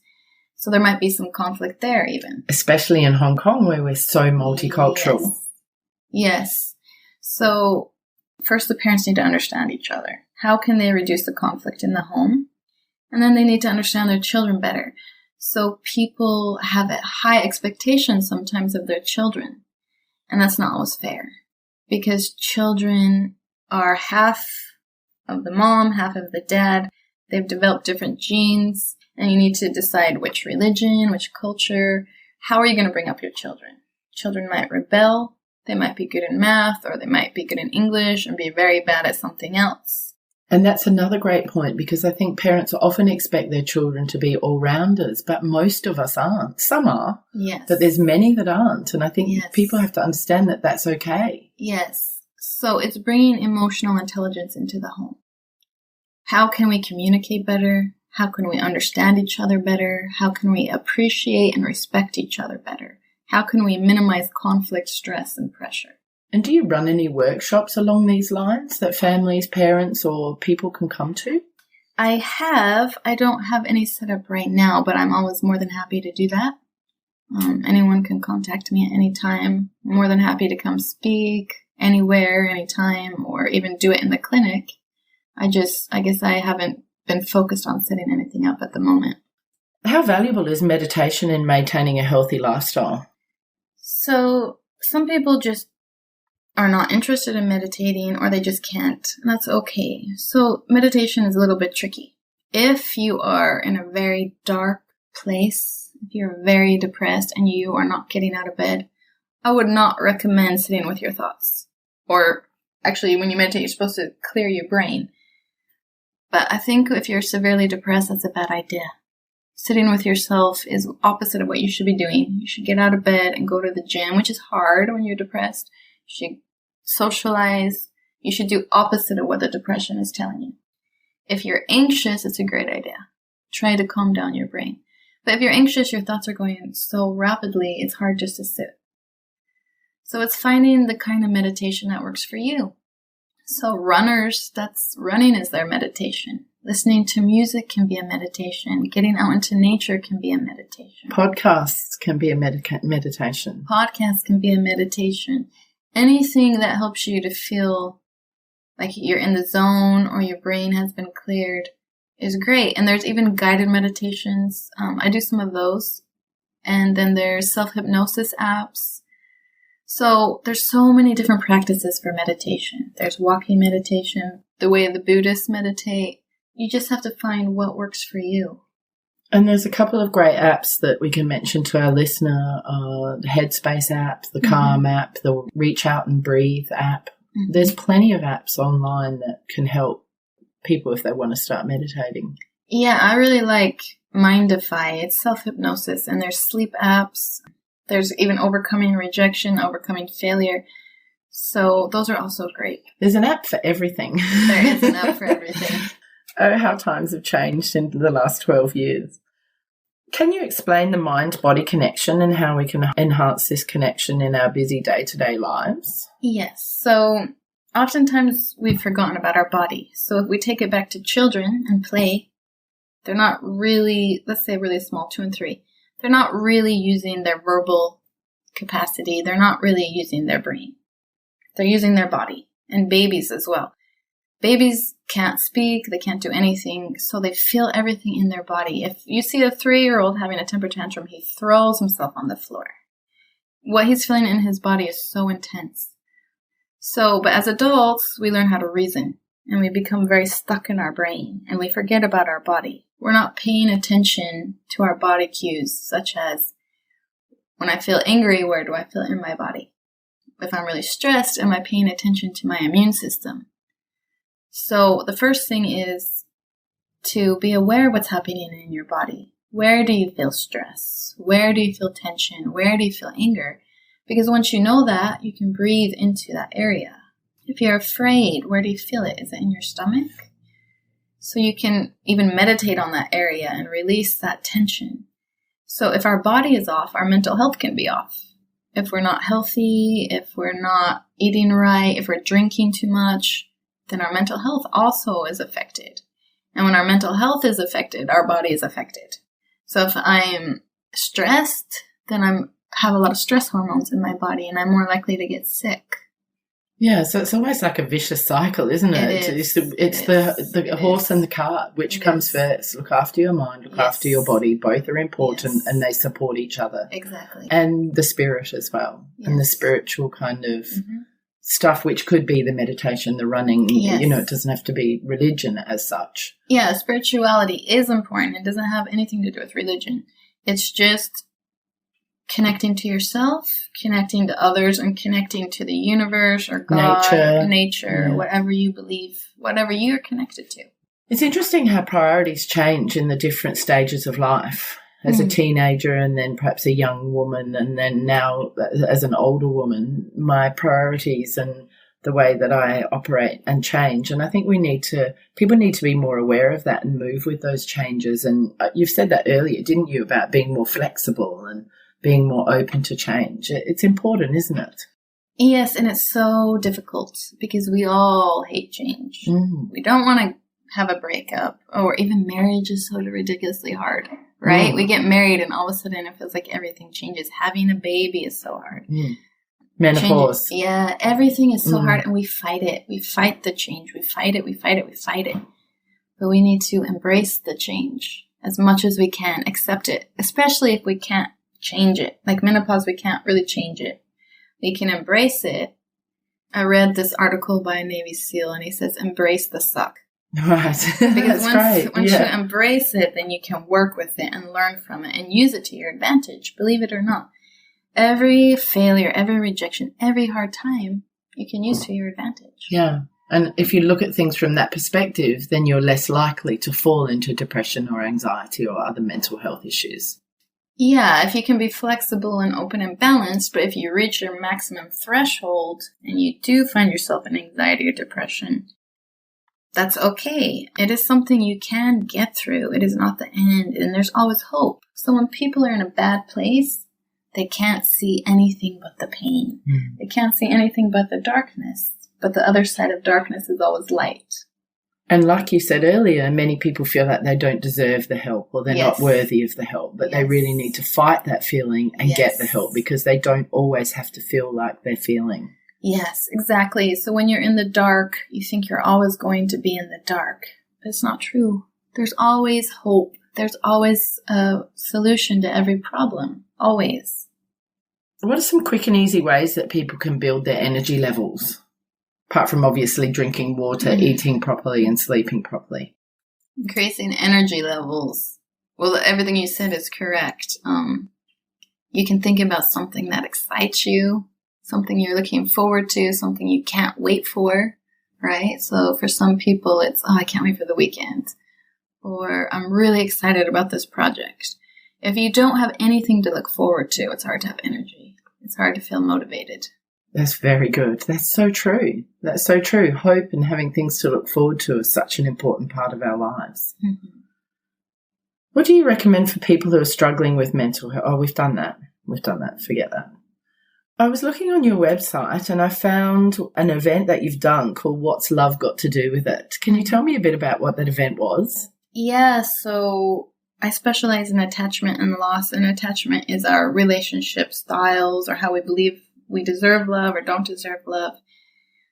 So there might be some conflict there even. Especially in Hong Kong where we're so multicultural. Yes. So first the parents need to understand each other. How can they reduce the conflict in the home? And then they need to understand their children better. So people have a high expectation sometimes of their children. And that's not always fair. Because children are half of the mom, half of the dad. They've developed different genes, and you need to decide which religion, which culture. How are you going to bring up your children? Children might rebel. They might be good in math, or they might be good in English and be very bad at something else. And that's another great point, because I think parents often expect their children to be all-rounders, but most of us aren't. Some are, but there's many that aren't. And I think people have to understand that that's okay. Yes. So it's bringing emotional intelligence into the home. How can we communicate better? How can we understand each other better? How can we appreciate and respect each other better? How can we minimize conflict, stress, and pressure? And do you run any workshops along these lines that families, parents, or people can come to? I have. I don't have any set up right now, but I'm always more than happy to do that. Anyone can contact me at any time. More than happy to come speak anywhere, anytime, or even do it in the clinic. I guess I haven't been focused on setting anything up at the moment. How valuable is meditation in maintaining a healthy lifestyle? So some people just are not interested in meditating, or they just can't, and that's okay. So meditation is a little bit tricky. If you are in a very dark place, if you're very depressed and you are not getting out of bed, I would not recommend sitting with your thoughts. Or actually, when you meditate, you're supposed to clear your brain. But I think if you're severely depressed, that's a bad idea. Sitting with yourself is opposite of what you should be doing. You should get out of bed and go to the gym, which is hard when you're depressed. You should socialize. You should do opposite of what the depression is telling you. If you're anxious, it's a great idea. Try to calm down your brain. But if you're anxious, your thoughts are going so rapidly, it's hard just to sit. So it's finding the kind of meditation that works for you. So runners, running is their meditation. Listening to music can be a meditation. Getting out into nature can be a meditation. Podcasts can be a meditation. Podcasts can be a meditation. Anything that helps you to feel like you're in the zone or your brain has been cleared is great. And there's even guided meditations. I do some of those. And then there's self-hypnosis apps. So there's so many different practices for meditation. There's walking meditation, the way the Buddhists meditate. You just have to find what works for you. And there's a couple of great apps that we can mention to our listener, the Headspace app, the Calm app, the Reach Out and Breathe app. Mm-hmm. There's plenty of apps online that can help people if they want to start meditating. Yeah, I really like Mindify. It's self-hypnosis, and there's sleep apps. There's even overcoming rejection, overcoming failure. So those are also great. There's an app for everything. There is an app for everything. Oh, how times have changed in the last 12 years. Can you explain the mind-body connection and how we can enhance this connection in our busy day-to-day lives? Yes. So oftentimes we've forgotten about our body. So if we take it back to children and play, they're not really, let's say really small, 2 and 3, they're not really using their verbal capacity. They're not really using their brain. They're using their body, and babies as well. Babies can't speak, they can't do anything, so they feel everything in their body. If you see a 3-year-old having a temper tantrum, he throws himself on the floor. What he's feeling in his body is so intense. But as adults, we learn how to reason, and we become very stuck in our brain, and we forget about our body. We're not paying attention to our body cues, such as, when I feel angry, where do I feel it in my body? If I'm really stressed, am I paying attention to my immune system? So the first thing is to be aware of what's happening in your body. Where do you feel stress? Where do you feel tension? Where do you feel anger? Because once you know that, you can breathe into that area. If you're afraid, where do you feel it? Is it in your stomach? So you can even meditate on that area and release that tension. So if our body is off, our mental health can be off. If we're not healthy, if we're not eating right, if we're drinking too much, then our mental health also is affected. And when our mental health is affected, our body is affected. So if I'm stressed, then I have a lot of stress hormones in my body, and I'm more likely to get sick. Yeah, so it's almost like a vicious cycle, isn't it? It's the horse and the cart. Which comes first? Look after your mind, look after your body. Both are important, and they support each other. Exactly. And the spirit as well, and the spiritual kind of stuff, which could be the meditation, the running. You know, it doesn't have to be religion as such. Yeah, spirituality is important. It doesn't have anything to do with religion. It's just connecting to yourself, connecting to others, and connecting to the universe or God, nature, whatever you believe, whatever you're connected to. It's interesting how priorities change in the different stages of life. As a teenager, and then perhaps a young woman, and then now as an older woman, my priorities and the way that I operate and change. And I think people need to be more aware of that and move with those changes. And you've said that earlier, didn't you, about being more flexible and being more open to change. It's important, isn't it? Yes, and it's so difficult because we all hate change. We don't want to have a breakup, or even marriage is so ridiculously hard, right? We get married and all of a sudden it feels like everything changes. Having a baby is so hard. Menopause. Yeah, everything is so hard, and we fight it. We fight the change. We fight it. But we need to embrace the change as much as we can, accept it, especially if we can't change it. Like menopause, we can't really change it. We can embrace it. I read this article by a Navy SEAL, and he says, embrace the suck. Right. Because once you embrace it, then you can work with it and learn from it and use it to your advantage, believe it or not. Every failure, every rejection, every hard time, you can use to your advantage. Yeah. And if you look at things from that perspective, then you're less likely to fall into depression or anxiety or other mental health issues. Yeah, if you can be flexible and open and balanced, but if you reach your maximum threshold and you do find yourself in anxiety or depression, that's okay. It is something you can get through. It is not the end, and there's always hope. So when people are in a bad place, they can't see anything but the pain. They can't see anything but the darkness. But the other side of darkness is always light. And like you said earlier, many people feel like they don't deserve the help or they're not worthy of the help. But they really need to fight that feeling and get the help, because they don't always have to feel like they're feeling. Yes, exactly. So when you're in the dark, you think you're always going to be in the dark. But it's not true. There's always hope. There's always a solution to every problem. Always. What are some quick and easy ways that people can build their energy levels? Apart from obviously drinking water, eating properly and sleeping properly. Increasing energy levels. Well, everything you said is correct. You can think about something that excites you, something you're looking forward to, something you can't wait for, right? So for some people, it's, I can't wait for the weekend. Or I'm really excited about this project. If you don't have anything to look forward to, it's hard to have energy. It's hard to feel motivated. That's very good. That's so true. That's so true. Hope and having things to look forward to is such an important part of our lives. What do you recommend for people who are struggling with mental health? Oh, we've done that. Forget that. I was looking on your website and I found an event that you've done called What's Love Got to Do with It? Can you tell me a bit about what that event was? Yeah, so I specialize in attachment and loss, and attachment is our relationship styles or how we believe we deserve love or don't deserve love.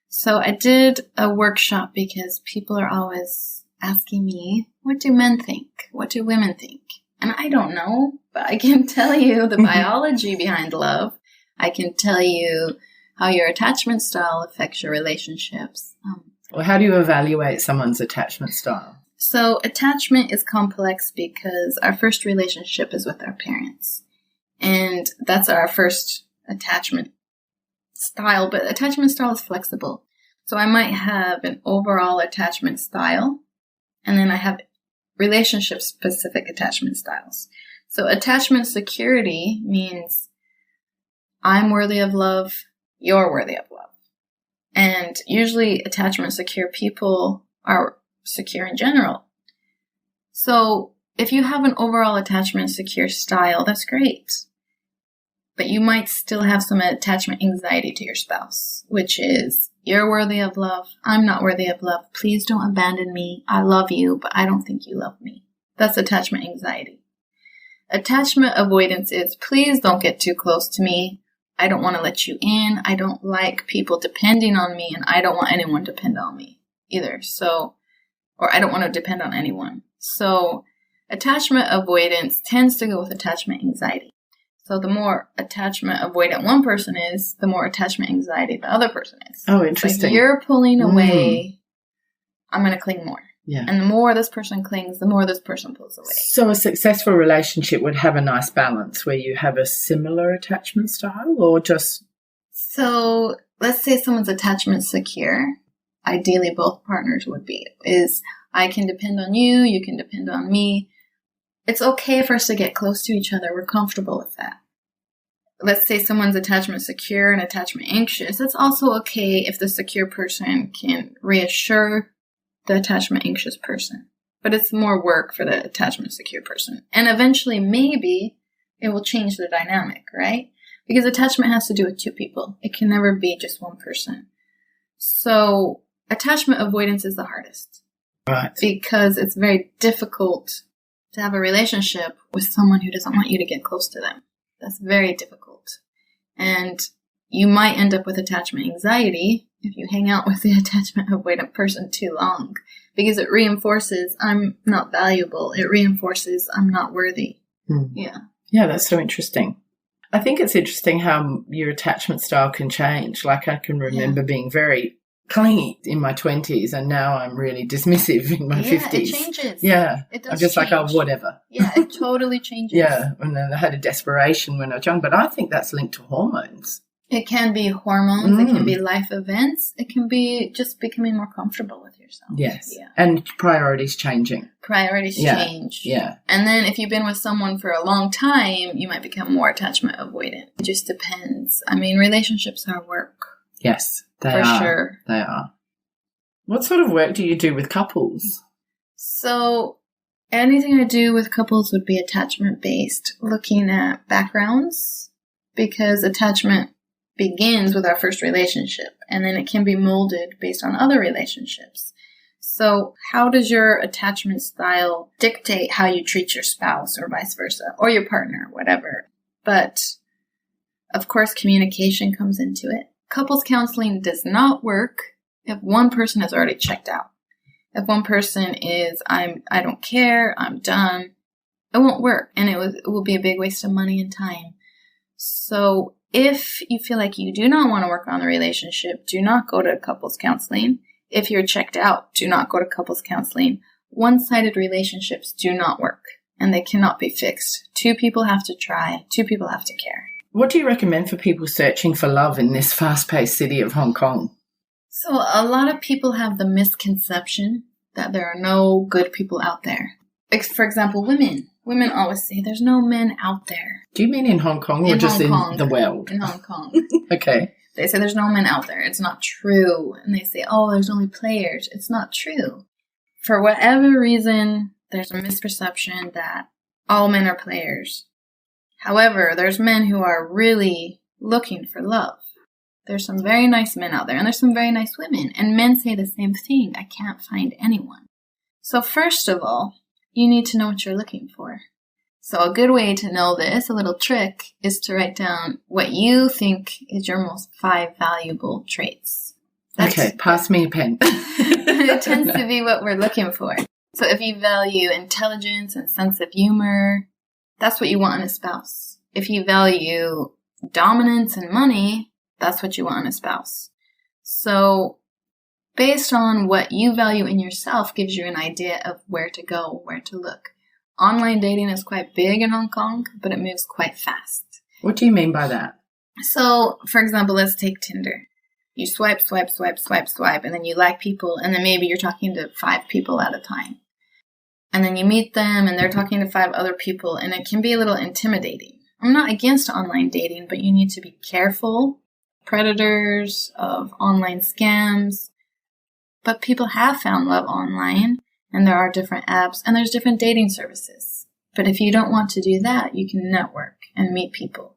So I did a workshop because people are always asking me, what do men think? What do women think? And I don't know, but I can tell you the biology behind love. I can tell you how your attachment style affects your relationships. Well, how do you evaluate someone's attachment style? So attachment is complex because our first relationship is with our parents. And that's our first attachment style. But attachment style is flexible. So I might have an overall attachment style, and then I have relationship-specific attachment styles. So attachment security means I'm worthy of love, you're worthy of love. And usually attachment secure people are secure in general. So if you have an overall attachment secure style, that's great. But you might still have some attachment anxiety to your spouse, which is, you're worthy of love, I'm not worthy of love, please don't abandon me, I love you, but I don't think you love me. That's attachment anxiety. Attachment avoidance is, please don't get too close to me, I don't want to let you in, I don't like people depending on me, and I don't want anyone to depend on me either. Or I don't want to depend on anyone. So attachment avoidance tends to go with attachment anxiety. So the more attachment avoidant one person is, the more attachment anxiety the other person is. Oh, interesting. So if you're pulling away, I'm going to cling more. Yeah. And the more this person clings, the more this person pulls away. So a successful relationship would have a nice balance where you have a similar attachment style, or just... So let's say someone's attachment secure. Ideally, both partners would be, is I can depend on you, you can depend on me. It's okay for us to get close to each other. We're comfortable with that. let's say someone's attachment secure and attachment anxious, it's also okay if the secure person can reassure the attachment anxious person. But it's more work for the attachment secure person. And eventually, maybe it will change the dynamic, right? Because attachment has to do with two people. It can never be just one person. So attachment avoidance is the hardest. Right. Because it's very difficult to have a relationship with someone who doesn't want you to get close to them. That's very difficult. And you might end up with attachment anxiety if you hang out with the attachment avoidant person too long, because it reinforces I'm not valuable. It reinforces I'm not worthy. Yeah. Yeah, that's so interesting. I think it's interesting how your attachment style can change. Like I can remember being very clingy in my 20s, and now I'm really dismissive in my 50s. It changes. Yeah. It does I'm just change. like, oh, whatever. Yeah, it totally changes. Yeah, and then I had a desperation when I was young, but I think that's linked to hormones. It can be hormones. It can be life events. It can be just becoming more comfortable with yourself. Yes. Yeah. And priorities changing. Priorities change. Yeah. And then if you've been with someone for a long time, you might become more attachment avoidant. It just depends. I mean, relationships are work. Yes, they For are. sure. They are. What sort of work do you do with couples? So anything I do with couples would be attachment-based, looking at backgrounds, because attachment begins with our first relationship, and then it can be molded based on other relationships. So how does your attachment style dictate how you treat your spouse or vice versa, or your partner, whatever? But of course, communication comes into it. Couples counseling does not work if one person has already checked out. If one person is, I don't care, I'm done, it won't work, and it will be a big waste of money and time. So if you feel like you do not want to work on the relationship, do not go to couples counseling. If you're checked out, do not go to couples counseling. One-sided relationships do not work, and they cannot be fixed. Two people have to try. Two people have to care. What do you recommend for people searching for love in this fast-paced city of Hong Kong? So a lot of people have the misconception that there are no good people out there. For example, women. Women always say there's no men out there. Do you mean in Hong Kong or just in the world? In Hong Kong. Okay. They say there's no men out there. It's not true. And they say, oh, there's only players. It's not true. For whatever reason, there's a misperception that all men are players. However, there's men who are really looking for love. There's some very nice men out there, and there's some very nice women. And men say the same thing. I can't find anyone. So first of all, you need to know what you're looking for. So a good way to know this, a little trick, is to write down what you think is your most 5 valuable traits. Okay, pass me a pen. It tends to be what we're looking for. So if you value intelligence and sense of humor, that's what you want in a spouse. If you value dominance and money, that's what you want in a spouse. So based on what you value in yourself gives you an idea of where to go, where to look. Online dating is quite big in Hong Kong, but it moves quite fast. What do you mean by that? So, for example, let's take Tinder. You swipe, and then you like people, and then maybe you're talking to 5 people at a time. And then you meet them, and they're talking to 5 other people, and it can be a little intimidating. I'm not against online dating, but you need to be careful. Predators of online scams. But people have found love online, and there are different apps, and there's different dating services. But if you don't want to do that, you can network and meet people.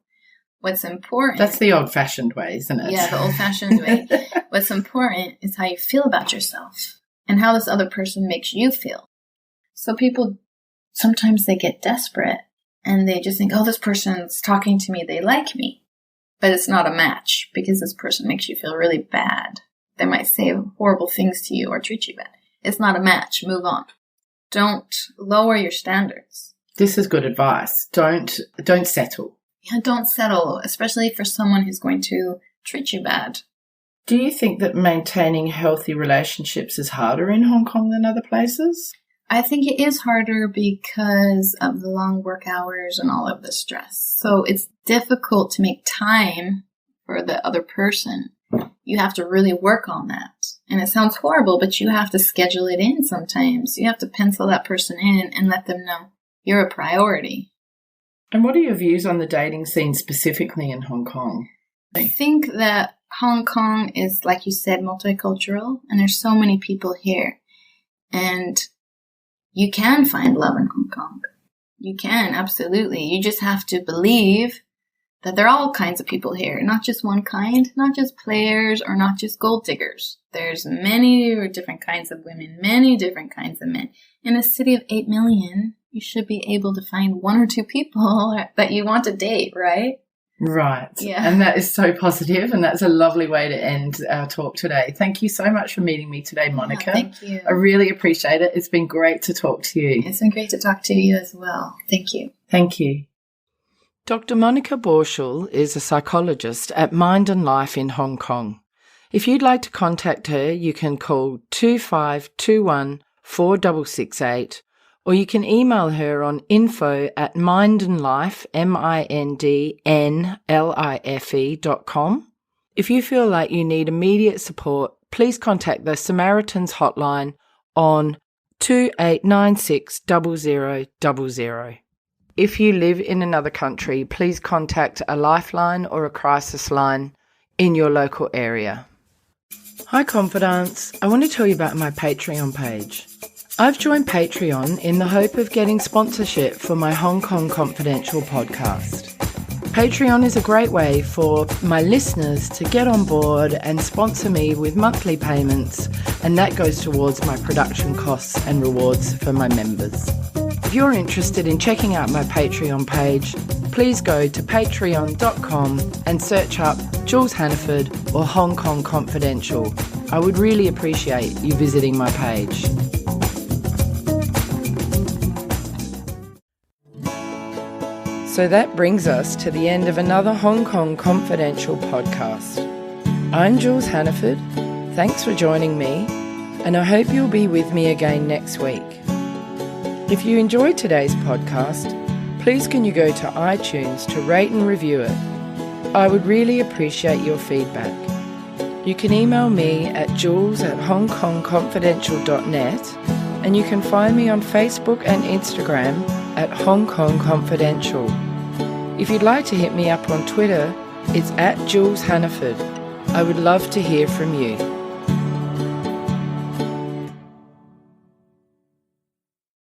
What's important... That's the old-fashioned way, isn't it? Yeah, the old-fashioned way. What's important is how you feel about yourself and how this other person makes you feel. So people, sometimes they get desperate, and they just think, oh, this person's talking to me, they like me. But it's not a match, because this person makes you feel really bad. They might say horrible things to you or treat you bad. It's not a match. Move on. Don't lower your standards. This is good advice. Don't settle. Yeah, don't settle, especially for someone who's going to treat you bad. Do you think that maintaining healthy relationships is harder in Hong Kong than other places? I think it is harder because of the long work hours and all of the stress. So it's difficult to make time for the other person. You have to really work on that. And it sounds horrible, but you have to schedule it in sometimes. You have to pencil that person in and let them know you're a priority. And what are your views on the dating scene specifically in Hong Kong? I think that Hong Kong is, like you said, multicultural, and there's so many people here. And you can find love in Hong Kong. You can, absolutely. You just have to believe that there are all kinds of people here, not just one kind, not just players or not just gold diggers. There's many different kinds of women, many different kinds of men. In a city of 8 million, you should be able to find 1 or 2 people that you want to date, right? Right. Yeah. And that is so positive, and that's a lovely way to end our talk today. Thank you so much for meeting me today, Monica. Thank you. I really appreciate it. It's been great to talk to you. It's been great to talk to you as well. Thank you. Thank you. Dr. Monica Borschel is a psychologist at Mind and Life in Hong Kong. If you'd like to contact her, you can call 2521 4668, or you can email her on info@mindandlife, mindnlife.com. If you feel like you need immediate support, please contact the Samaritans hotline on 2896 0000. If you live in another country, please contact a lifeline or a crisis line in your local area. Hi Confidants, I want to tell you about my Patreon page. I've joined Patreon in the hope of getting sponsorship for my Hong Kong Confidential podcast. Patreon is a great way for my listeners to get on board and sponsor me with monthly payments, and that goes towards my production costs and rewards for my members. If you're interested in checking out my Patreon page, please go to patreon.com and search up Jules Hannaford or Hong Kong Confidential. I would really appreciate you visiting my page. So that brings us to the end of another Hong Kong Confidential podcast. I'm Jules Hannaford. Thanks for joining me, and I hope you'll be with me again next week. If you enjoyed today's podcast, please can you go to iTunes to rate and review it. I would really appreciate your feedback. You can email me at jules@hongkongconfidential.net, and you can find me on Facebook and Instagram at Hong Kong Confidential. If you'd like to hit me up on Twitter, it's at Jules Hannaford. I would love to hear from you.